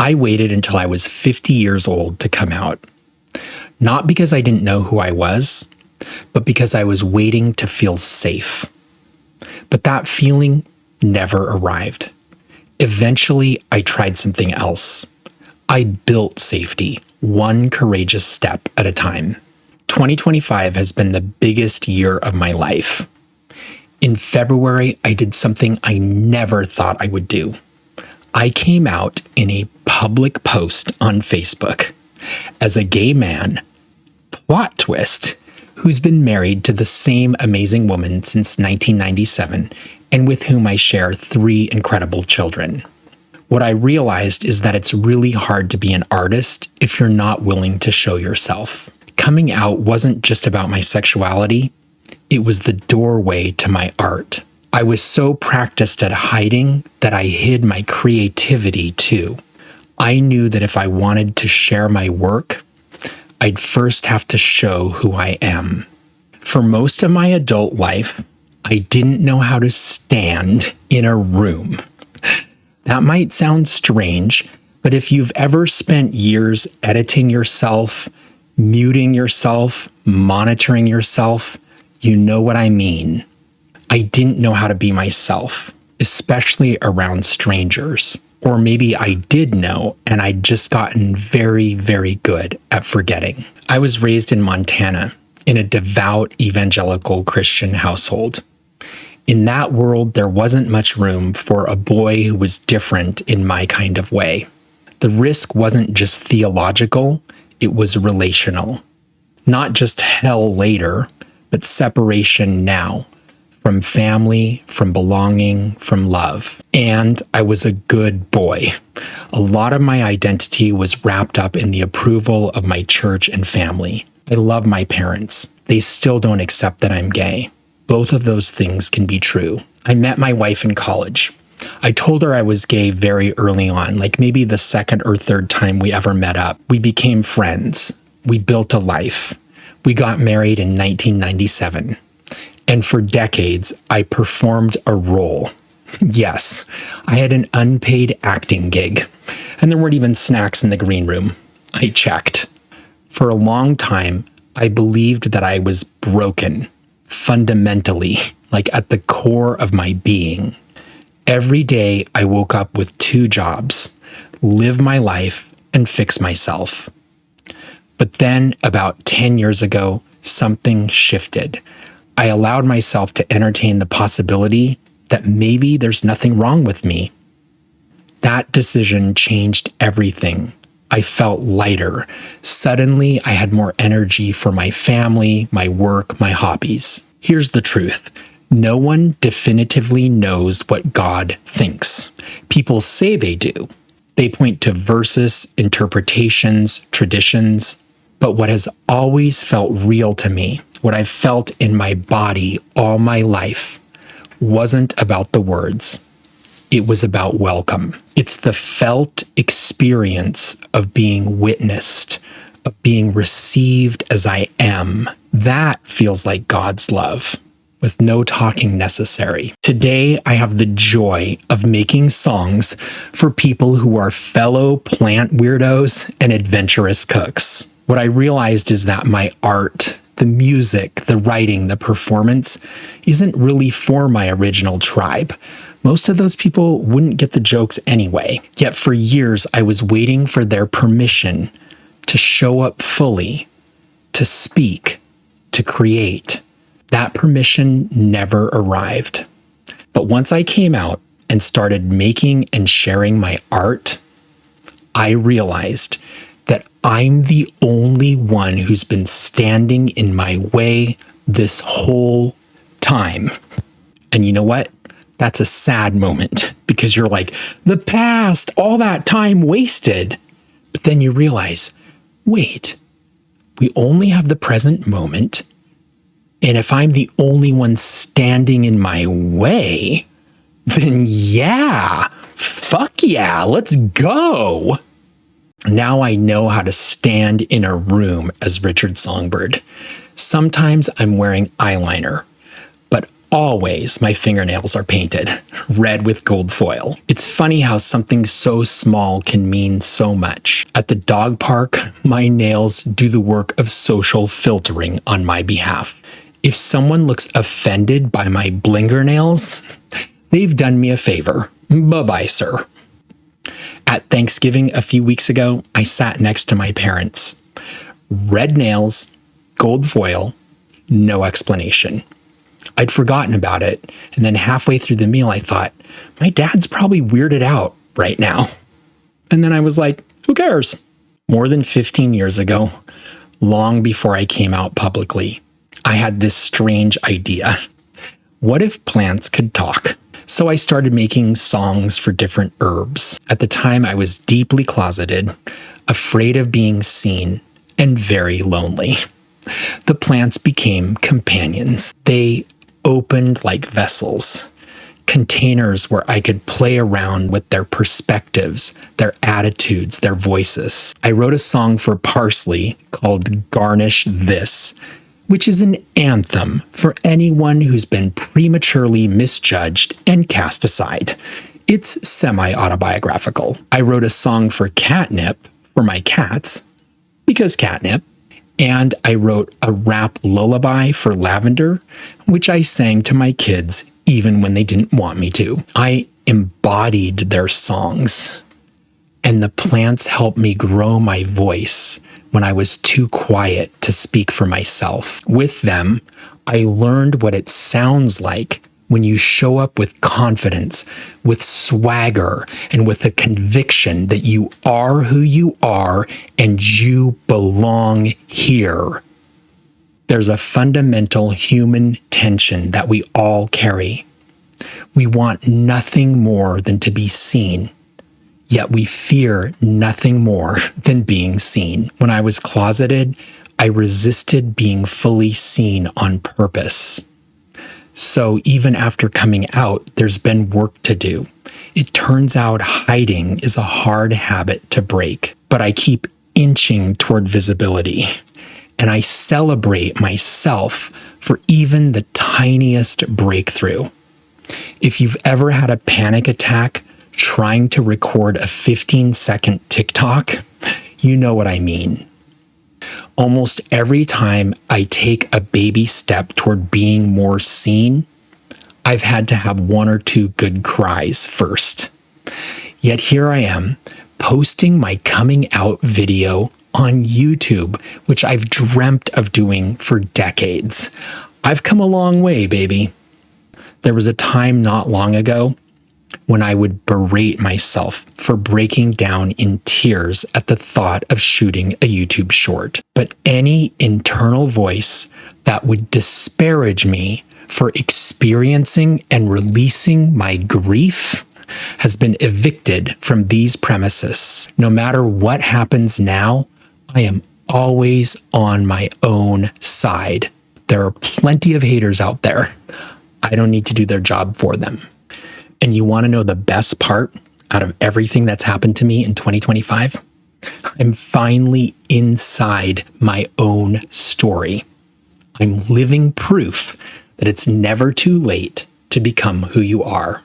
I waited until I was 50 years old to come out. Not because I didn't know who I was, but because I was waiting to feel safe. But that feeling never arrived. Eventually, I tried something else. I built safety, one courageous step at a time. 2025 has been the biggest year of my life. In February, I did something I never thought I would do. I came out in a public post on Facebook as a gay man, plot twist, who's been married to the same amazing woman since 1997 and with whom I share 3 incredible children. What I realized is that it's really hard to be an artist if you're not willing to show yourself. Coming out wasn't just about my sexuality, it was the doorway to my art. I was so practiced at hiding that I hid my creativity too. I knew that if I wanted to share my work, I'd first have to show who I am. For most of my adult life, I didn't know how to stand in a room. That might sound strange, but if you've ever spent years editing yourself, muting yourself, monitoring yourself, you know what I mean. I didn't know how to be myself, especially around strangers. Or maybe I did know, and I'd just gotten very, very good at forgetting. I was raised in Montana in a devout evangelical Christian household. In that world, there wasn't much room for a boy who was different in my kind of way. The risk wasn't just theological, it was relational. Not just hell later, but separation now. From family, from belonging, from love. And I was a good boy. A lot of my identity was wrapped up in the approval of my church and family. I love my parents. They still don't accept that I'm gay. Both of those things can be true. I met my wife in college. I told her I was gay very early on, like maybe the 2nd or 3rd time we ever met up. We became friends. We built a life. We got married in 1997. And for decades, I performed a role. Yes, I had an unpaid acting gig, and there weren't even snacks in the green room. I checked. For a long time, I believed that I was broken, fundamentally, like at the core of my being. Every day, I woke up with 2 jobs, live my life and fix myself. But then, about 10 years ago, something shifted. I allowed myself to entertain the possibility that maybe there's nothing wrong with me. That decision changed everything. I felt lighter. Suddenly, I had more energy for my family, my work, my hobbies. Here's the truth. No one definitively knows what God thinks. People say they do. They point to verses, interpretations, traditions. But what has always felt real to me, what I've felt in my body all my life, wasn't about the words. It was about welcome. It's the felt experience of being witnessed, of being received as I am. That feels like God's love, with no talking necessary. Today, I have the joy of making songs for people who are fellow plant weirdos and adventurous cooks. What I realized is that my art, the music, the writing, the performance, isn't really for my original tribe. Most of those people wouldn't get the jokes anyway. Yet for years, I was waiting for their permission to show up fully, to speak, to create. That permission never arrived. But once I came out and started making and sharing my art, I realized that I'm the only one who's been standing in my way this whole time. And you know what? That's a sad moment because you're like, the past, all that time wasted. But then you realize, wait, we only have the present moment. And if I'm the only one standing in my way, then yeah, fuck yeah, let's go. Now I know how to stand in a room as Richard Songbird. Sometimes I'm wearing eyeliner, but always my fingernails are painted red with gold foil. It's funny how something so small can mean so much. At the dog park, my nails do the work of social filtering on my behalf. If someone looks offended by my blinger nails, they've done me a favor. Bye-bye, sir. At Thanksgiving a few weeks ago, I sat next to my parents. Red nails, gold foil, no explanation. I'd forgotten about it, and then halfway through the meal, I thought, my dad's probably weirded out right now. And then I was like, who cares? More than 15 years ago, long before I came out publicly, I had this strange idea. What if plants could talk? So I started making songs for different herbs. At the time, I was deeply closeted, afraid of being seen, and very lonely. The plants became companions. They opened like vessels, containers where I could play around with their perspectives, their attitudes, their voices. I wrote a song for parsley called Garnish This, which is an anthem for anyone who's been prematurely misjudged and cast aside. It's semi-autobiographical. I wrote a song for catnip for my cats, because catnip, and I wrote a rap lullaby for Lavender, which I sang to my kids even when they didn't want me to. I embodied their songs, and the plants helped me grow my voice when I was too quiet to speak for myself. With them, I learned what it sounds like when you show up with confidence, with swagger, and with a conviction that you are who you are and you belong here. There's a fundamental human tension that we all carry. We want nothing more than to be seen, yet we fear nothing more than being seen. When I was closeted, I resisted being fully seen on purpose. So even after coming out, there's been work to do. It turns out hiding is a hard habit to break, but I keep inching toward visibility, and I celebrate myself for even the tiniest breakthrough. If you've ever had a panic attack trying to record a 15-second TikTok, you know what I mean. Almost every time I take a baby step toward being more seen, I've had to have one or two good cries first. Yet here I am, posting my coming out video on YouTube, which I've dreamt of doing for decades. I've come a long way, baby. There was a time not long ago when I would berate myself for breaking down in tears at the thought of shooting a YouTube short. But any internal voice that would disparage me for experiencing and releasing my grief has been evicted from these premises. No matter what happens now, I am always on my own side. There are plenty of haters out there. I don't need to do their job for them. And you want to know the best part out of everything that's happened to me in 2025? I'm finally inside my own story. I'm living proof that it's never too late to become who you are.